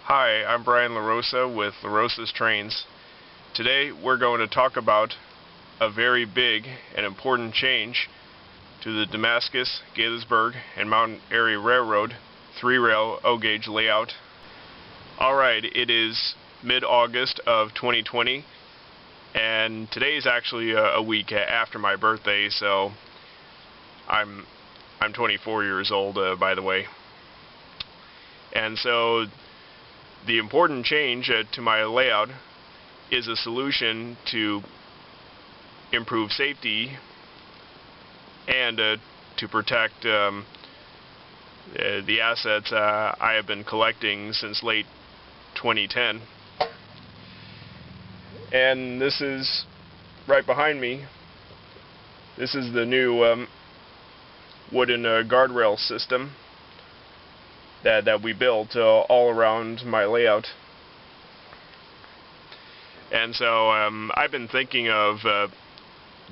Hi, I'm Brian LaRosa with LaRosa's Trains. Today we're going to talk about a very big and important change to the Damascus, Gaithersburg, and Mountain Area Railroad 3-rail O-gauge layout. Alright, it is mid-August of 2020, and today is actually a week after my birthday, so I'm 24 years old, by the way. And so the important change to my layout is a solution to improve safety and to protect the assets I have been collecting since late 2010. And this is right behind me. This is the new wooden guardrail system that we built all around my layout. And so I've been thinking of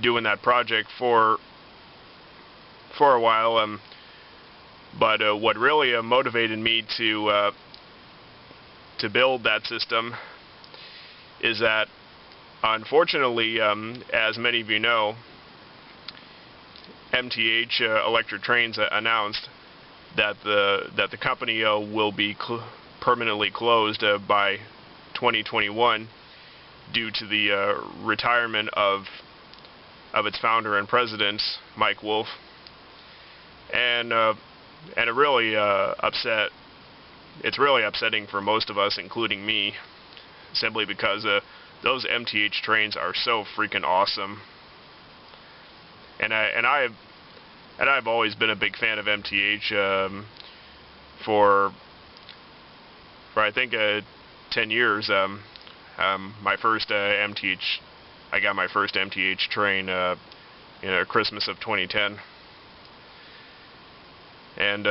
doing that project for a while, but what really motivated me to build that system is that, unfortunately, as many of you know, MTH Electric Trains announced that the company will be permanently closed by 2021 due to the retirement of its founder and president, Mike Wolf, and it really it's really upsetting for most of us, including me, simply because those MTH trains are so freaking awesome, and I've always been a big fan of MTH for I think 10 years. My first MTH, I got my first MTH train in Christmas of 2010, and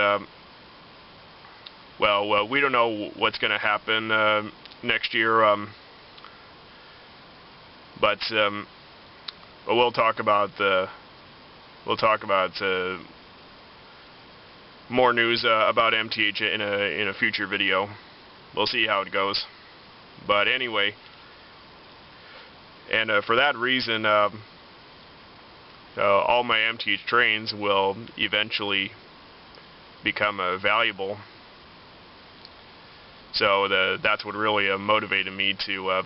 well, we don't know what's going to happen next year, but we'll talk about more news about MTH in a future video. We'll see how it goes. But anyway, and for that reason, all my MTH trains will eventually become valuable. So that's what really motivated me to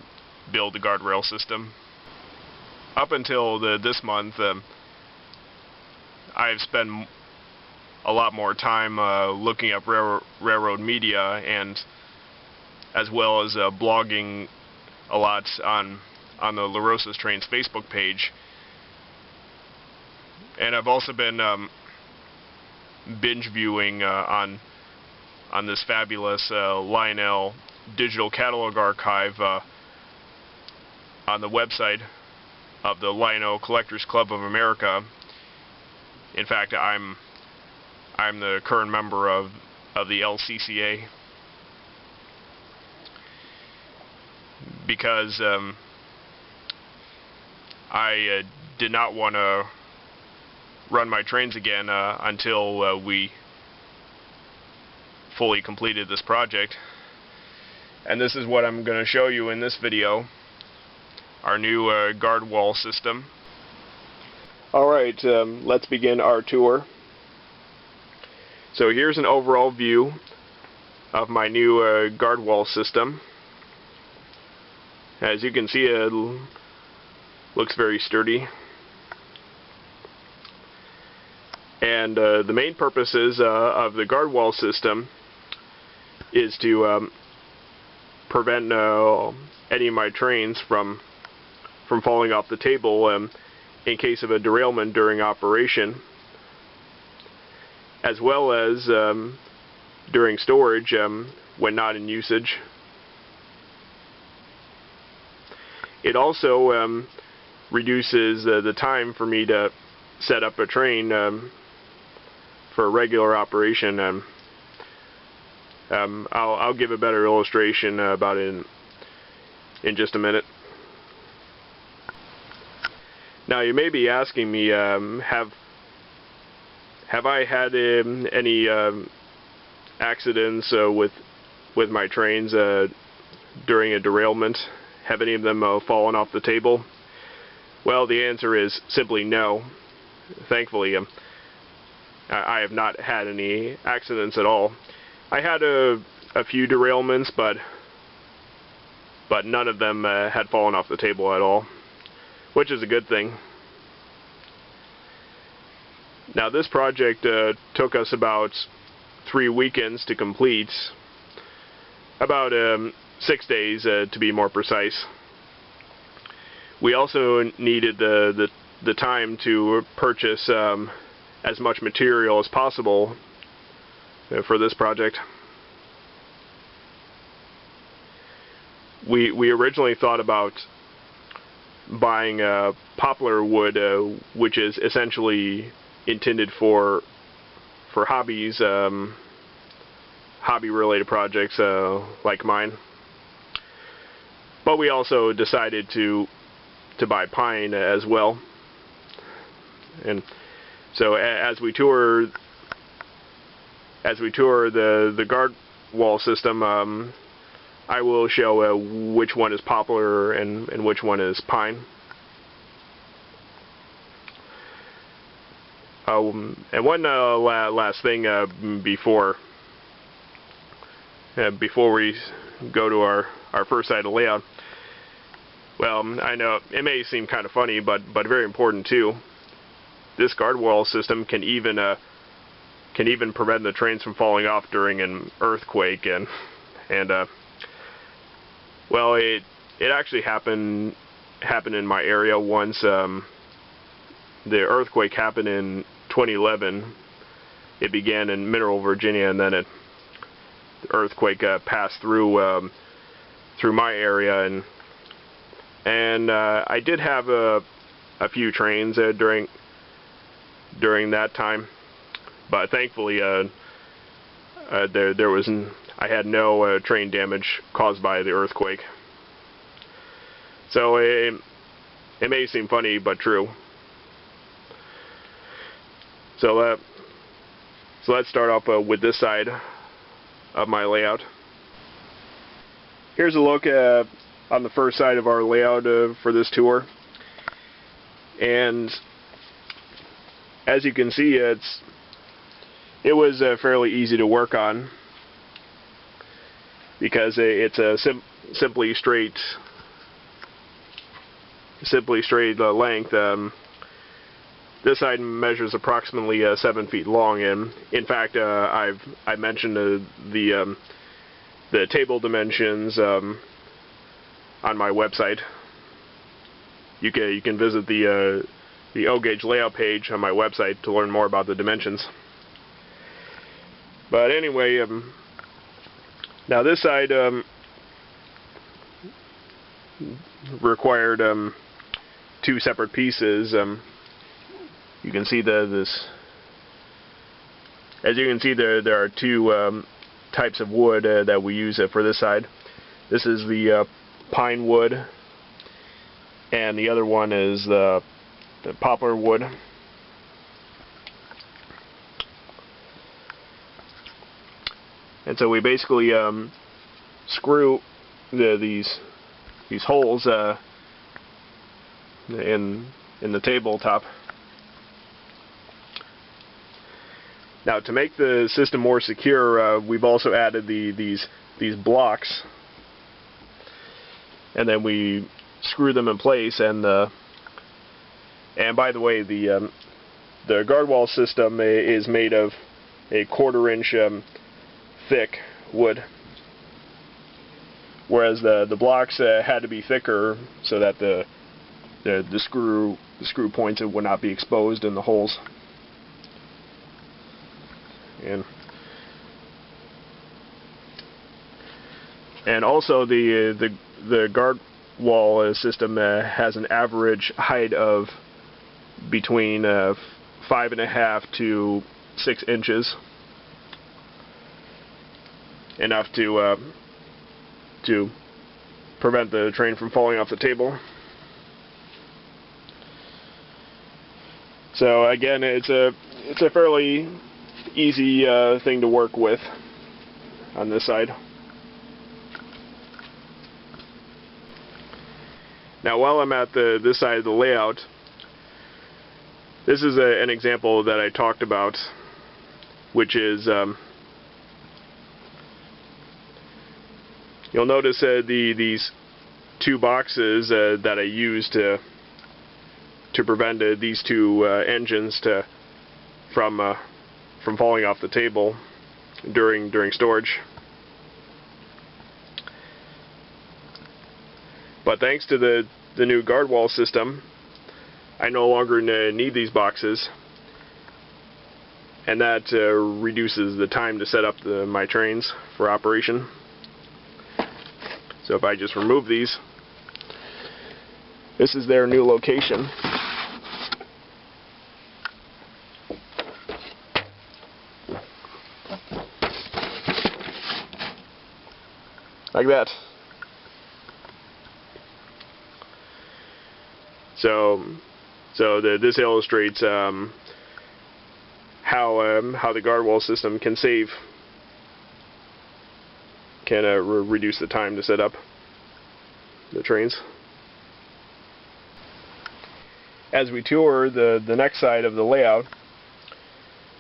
build the guardrail system. Up until this month, I've spent a lot more time looking up railroad media, and as well as blogging a lot on the LaRosa's Trains Facebook page. And I've also been binge viewing on this fabulous Lionel digital catalog archive on the website of the Lionel Collectors Club of America. In fact, I'm the current member of the LCCA, because I did not want to run my trains again until we fully completed this project. And this is what I'm going to show you in this video: our new guard wall system. Alright, let's begin our tour. So here's an overall view of my new guard wall system. As you can see, it looks very sturdy. And the main purposes of the guard wall system is to prevent any of my trains from falling off the table in case of a derailment during operation, as well as during storage when not in usage. It also reduces the time for me to set up a train for regular operation. I'll give a better illustration about it in just a minute. Now, you may be asking me, have I had any accidents with with my trains during a derailment? Have any of them fallen off the table? Well, the answer is simply no. Thankfully, I have not had any accidents at all. I had a few derailments, but none of them had fallen off the table at all, which is a good thing. Now, this project took us about 3 weekends to complete, about 6 days to be more precise. We also needed the time to purchase as much material as possible for this project. We originally thought about buying poplar wood, which is essentially intended for hobbies, hobby-related projects like mine. But we also decided to buy pine as well. And so as we tour the guard wall system, I will show which one is poplar and which one is pine. And one last thing before we go to our first side of layout. Well, I know it may seem kind of funny, but very important too. This guard wall system can even prevent the trains from falling off during an earthquake, and well, it actually happened in my area once. The earthquake happened in 2011. It began in Mineral, Virginia, and then the earthquake passed through my area, and I did have a few trains during that time, but thankfully I had no train damage caused by the earthquake. So it may seem funny, but true. So let's start off with this side of my layout. Here's a look on the first side of our layout for this tour, and as you can see, it was fairly easy to work on because it's a simply straight length. This side measures approximately 7 feet long, and in fact, I mentioned the table dimensions on my website. You can visit the O-Gauge layout page on my website to learn more about the dimensions. But anyway, now this side required 2 separate pieces. You can see as you can see, there are 2 types of wood that we use for this side. This is the pine wood, and the other one is the poplar wood. And so we basically screw these holes in the tabletop. Now, to make the system more secure, we've also added these blocks, and then we screw them in place. And by the way, the guard wall system is made of a 1/4 inch thick wood, whereas the blocks had to be thicker so that the screw points would not be exposed in the holes. And also the guard wall system has an average height of between 5.5 to 6 inches, enough to prevent the train from falling off the table. So again, it's a fairly easy thing to work with on this side. Now while I'm at this side of the layout, this is an example that I talked about, which is you'll notice these two boxes that I used to prevent these two engines from falling off the table during storage. But thanks to the new guard wall system, I no longer need these boxes, and that reduces the time to set up my trains for operation. So if I just remove these, this is their new location. Like that. So this illustrates how the guard wall system can reduce the time to set up the trains. As we tour the next side of the layout,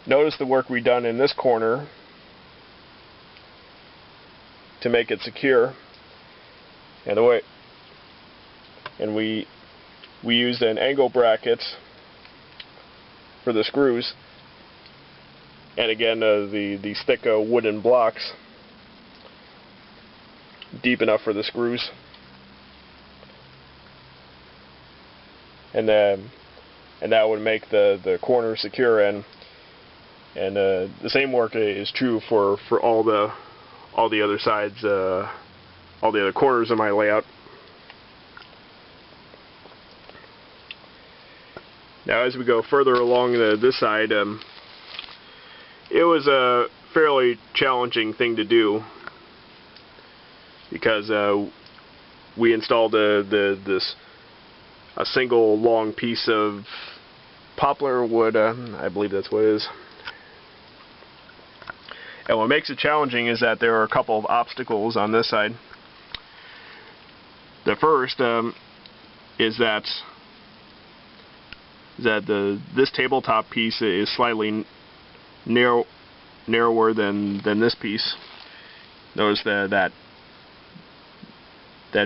notice the work we've done in this corner to make it secure, and we used an angle bracket for the screws, and again these thick wooden blocks deep enough for the screws, and that would make the corner secure. And the same work is true for all the other sides, all the other corners of my layout. Now as we go further along this side, it was a fairly challenging thing to do, because we installed a single long piece of poplar wood, I believe that's what it is. And what makes it challenging is that there are a couple of obstacles on this side. The first is that this tabletop piece is slightly narrower than this piece. Notice that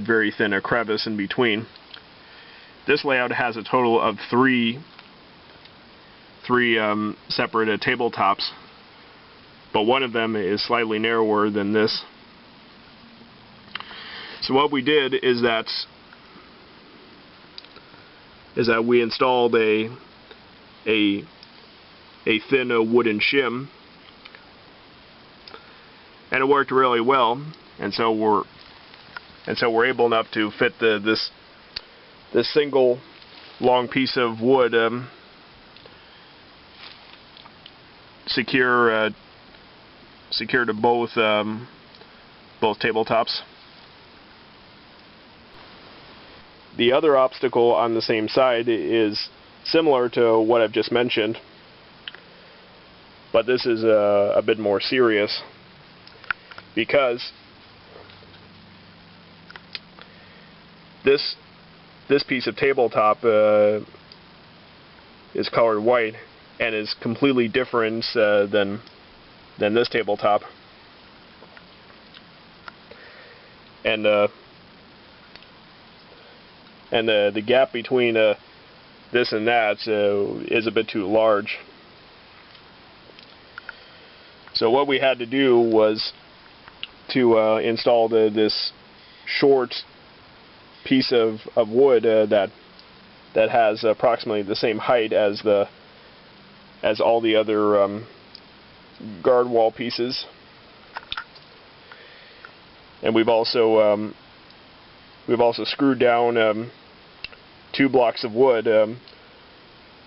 very thin crevice in between. This layout has a total of three separate tabletops, but one of them is slightly narrower than this. So what we did is that we installed a thin wooden shim, and it worked really well. And so we're able enough to fit this single long piece of wood secure to both tabletops. The other obstacle on the same side is similar to what I've just mentioned, but this is a bit more serious, because this piece of tabletop is colored white and is completely different than this tabletop. And the gap between this and that is a bit too large. So what we had to do was to install this short piece of wood that has approximately the same height as all the other guard wall pieces. And we've also screwed down 2 blocks of wood,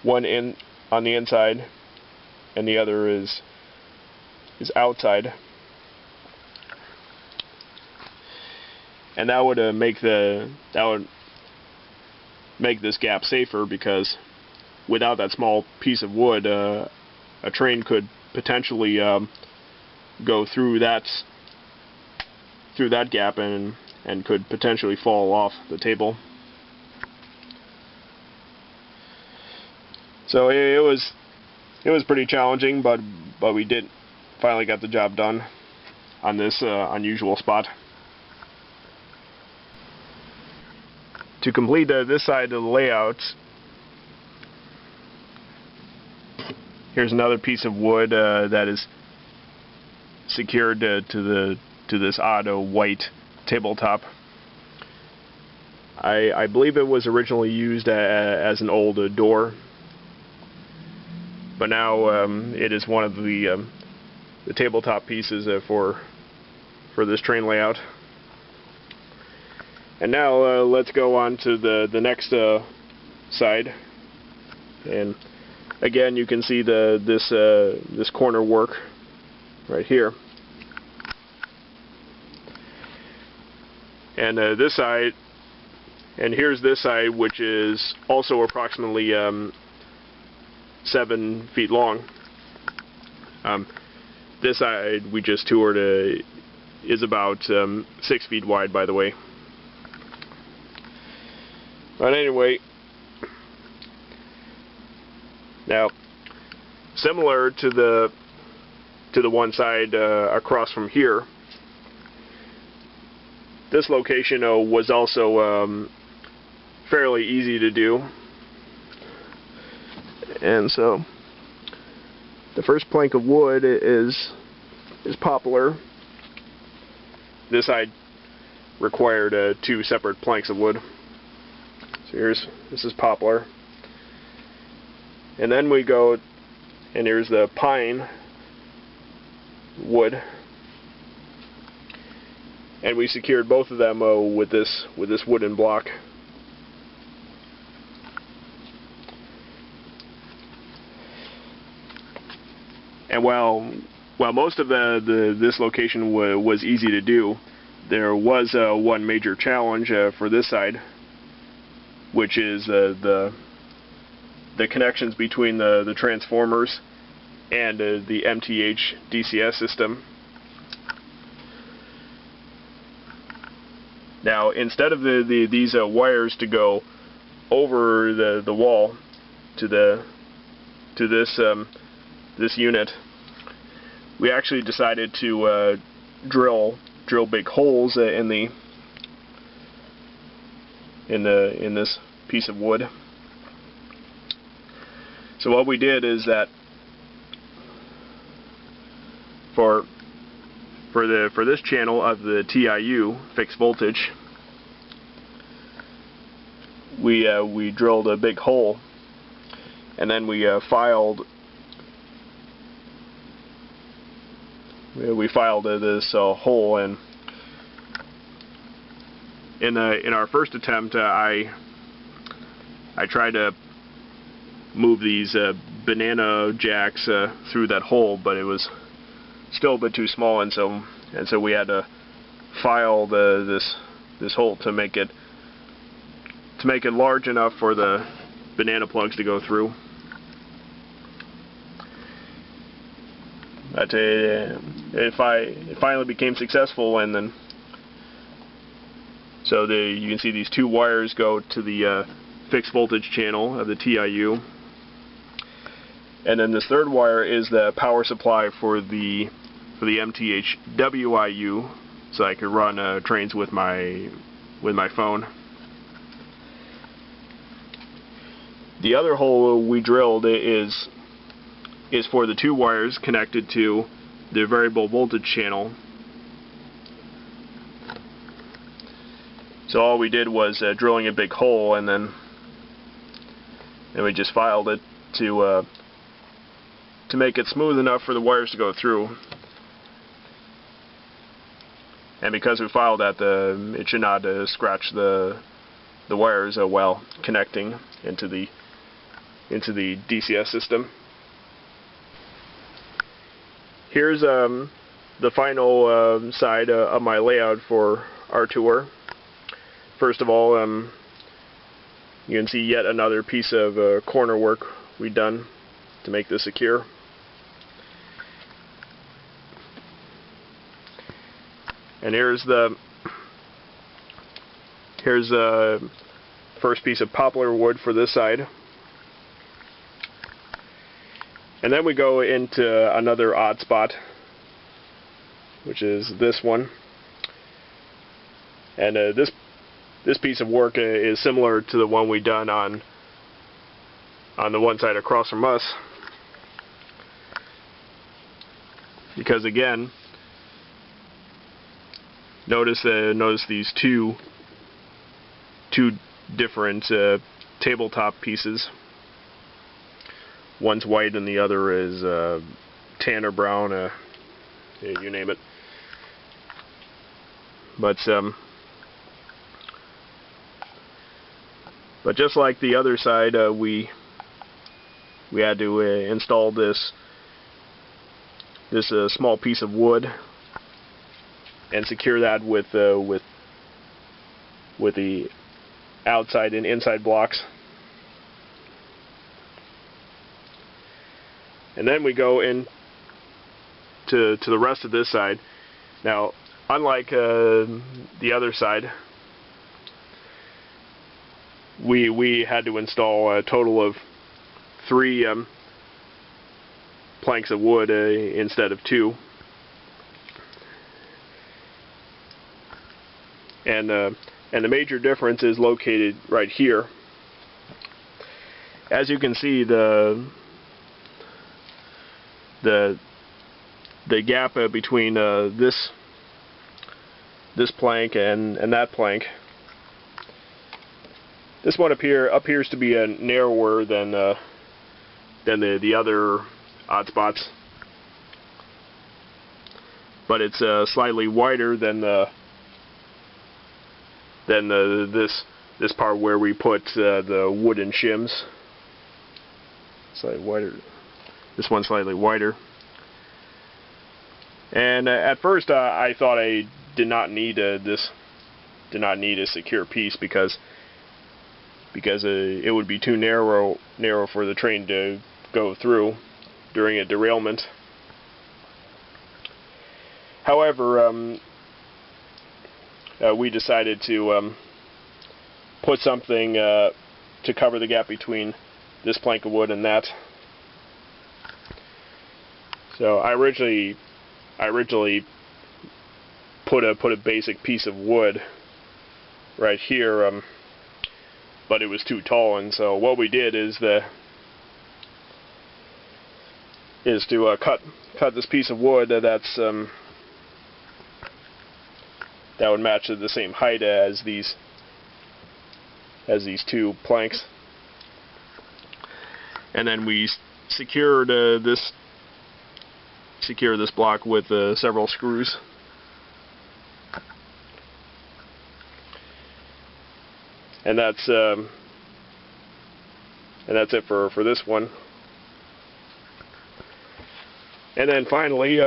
one on the inside and the other is outside. And that would make this gap safer, because without that small piece of wood, a train could potentially go through that gap and could potentially fall off the table. So it was pretty challenging, but we did finally got the job done on this unusual spot. To complete this side of the layout, here's another piece of wood that is secured to this odd white tabletop. I believe it was originally used as an old door, but now it is one of the tabletop pieces for this train layout. And now let's go on to the next side, and again you can see this corner work right here, and this side, and here's this side, which is also approximately 7 feet long. This side we just toured is about 6 feet wide, by the way. But anyway, now similar to the one side across from here, this location was also fairly easy to do, and so the first plank of wood is poplar. This side required 2 separate planks of wood. So this is poplar, and then we go, and here's the pine wood, and we secured both of them with this wooden block. And while most of this location was easy to do, there was one major challenge for this side, which is the connections between the transformers and the MTH DCS system. Now, instead of these wires to go over the wall to this unit, we actually decided to drill big holes in this piece of wood. So what we did is that for this channel of the TIU fixed voltage, we drilled a big hole, and then we filed this hole, and in our first attempt, I tried to move these banana jacks through that hole, but it was still a bit too small, and so we had to file this hole to make it large enough for the banana plugs to go through. But it finally became successful, and then so you can see these 2 wires go to the fixed voltage channel of the TIU, and then this third wire is the power supply for the MTH WIU, so I could run trains with my phone. The other hole we drilled is for the 2 wires connected to the variable voltage channel. So all we did was drilling a big hole, and then we just filed it to make it smooth enough for the wires to go through. And because we filed that, it should not scratch the wires while connecting into the DCS system. Here's the final side of my layout for our tour. First of all, you can see yet another piece of corner work we've done to make this secure. And here's the first piece of poplar wood for this side. And then we go into another odd spot, which is this one. And this piece of work is similar to the one we done on the one side across from us, because again, notice these two different tabletop pieces. One's white and the other is tan or brown, you name it. But just like the other side, we had to install this small piece of wood and secure that with the outside and inside blocks. And then we go in to the rest of this side. Now, unlike the other side, we had to install a total of 3 planks of wood instead of 2. And the major difference is located right here. As you can see, the gap between this plank and that plank, this one appears to be narrower than the other odd spots, but it's slightly wider than this part where we put the wooden shims. Slightly wider. This one's slightly wider. And at first I thought I did not need a secure piece because it would be too narrow for the train to go through during a derailment. However, we decided to put something to cover the gap between this plank of wood and that. So I originally put a basic piece of wood right here, but it was too tall, and so what we did is to cut this piece of wood that would match the same height as these 2 planks, and then we secure this block with several screws. And that's it for this one. And then finally,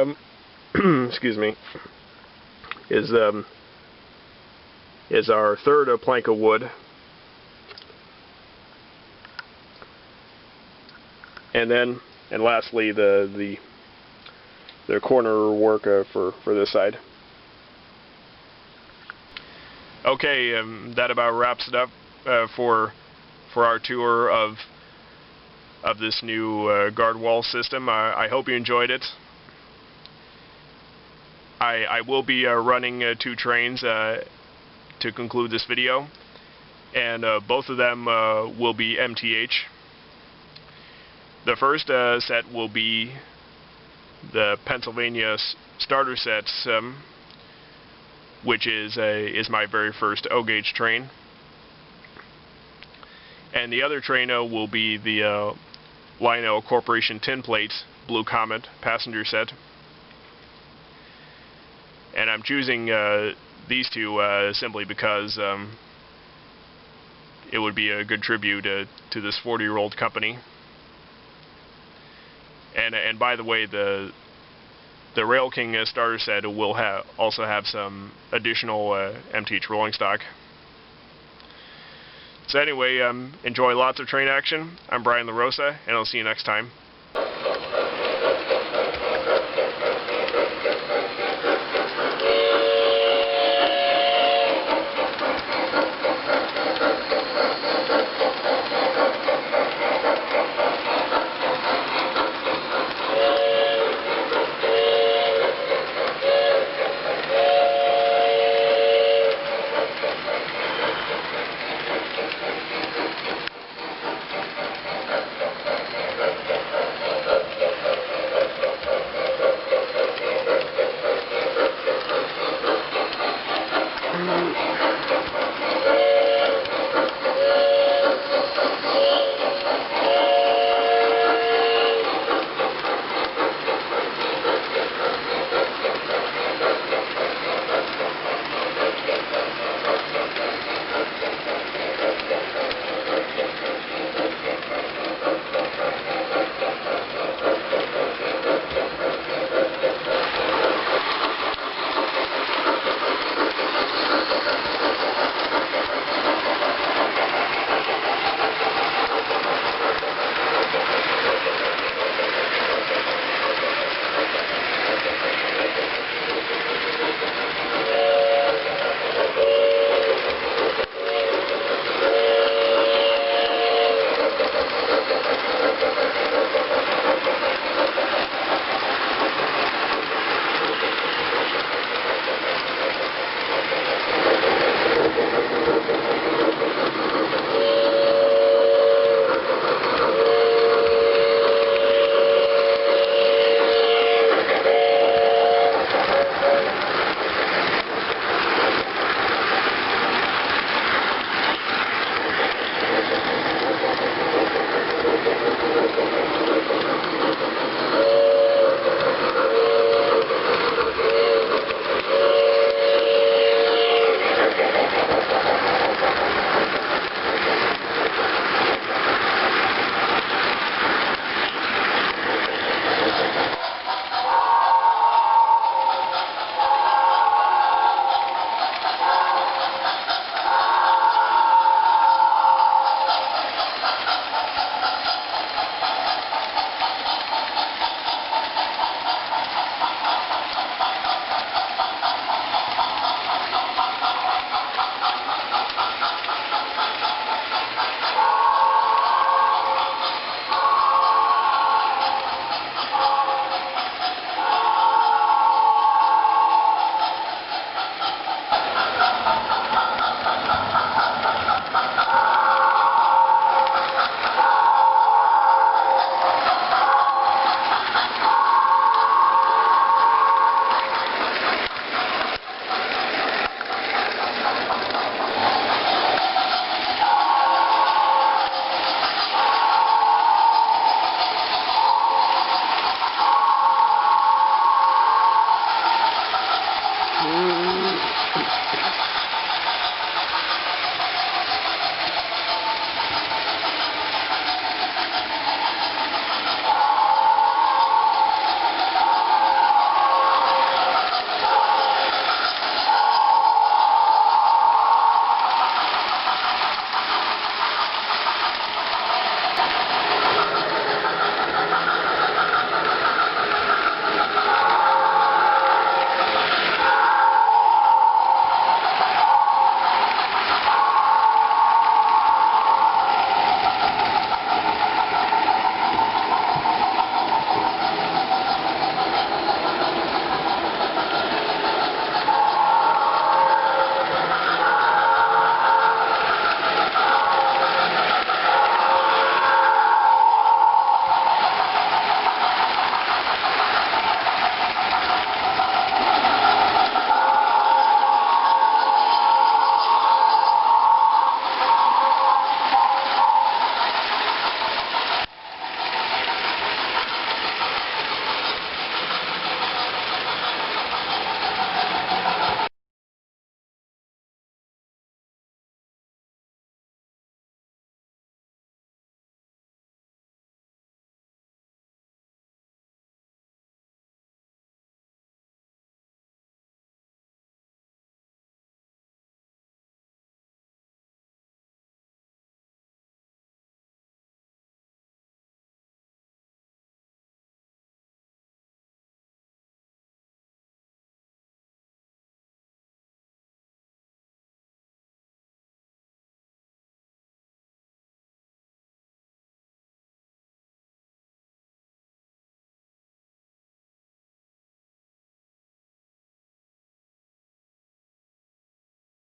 excuse me, is our third plank of wood. And lastly, the corner work for this side. Okay, that about wraps it up for our tour of this new guard wall system. I hope you enjoyed it. I will be running 2 trains to conclude this video, and both of them will be MTH. The first set will be the Pennsylvania starter sets, which is my very first O-gauge train, and the other train will be the Lionel Corporation tin plate Blue Comet passenger set. And I'm choosing these 2 simply because it would be a good tribute to this 40-year-old company. And by the way, the Rail King starter set will also have some additional MTH rolling stock. So anyway, enjoy lots of train action. I'm Brian LaRosa, and I'll see you next time.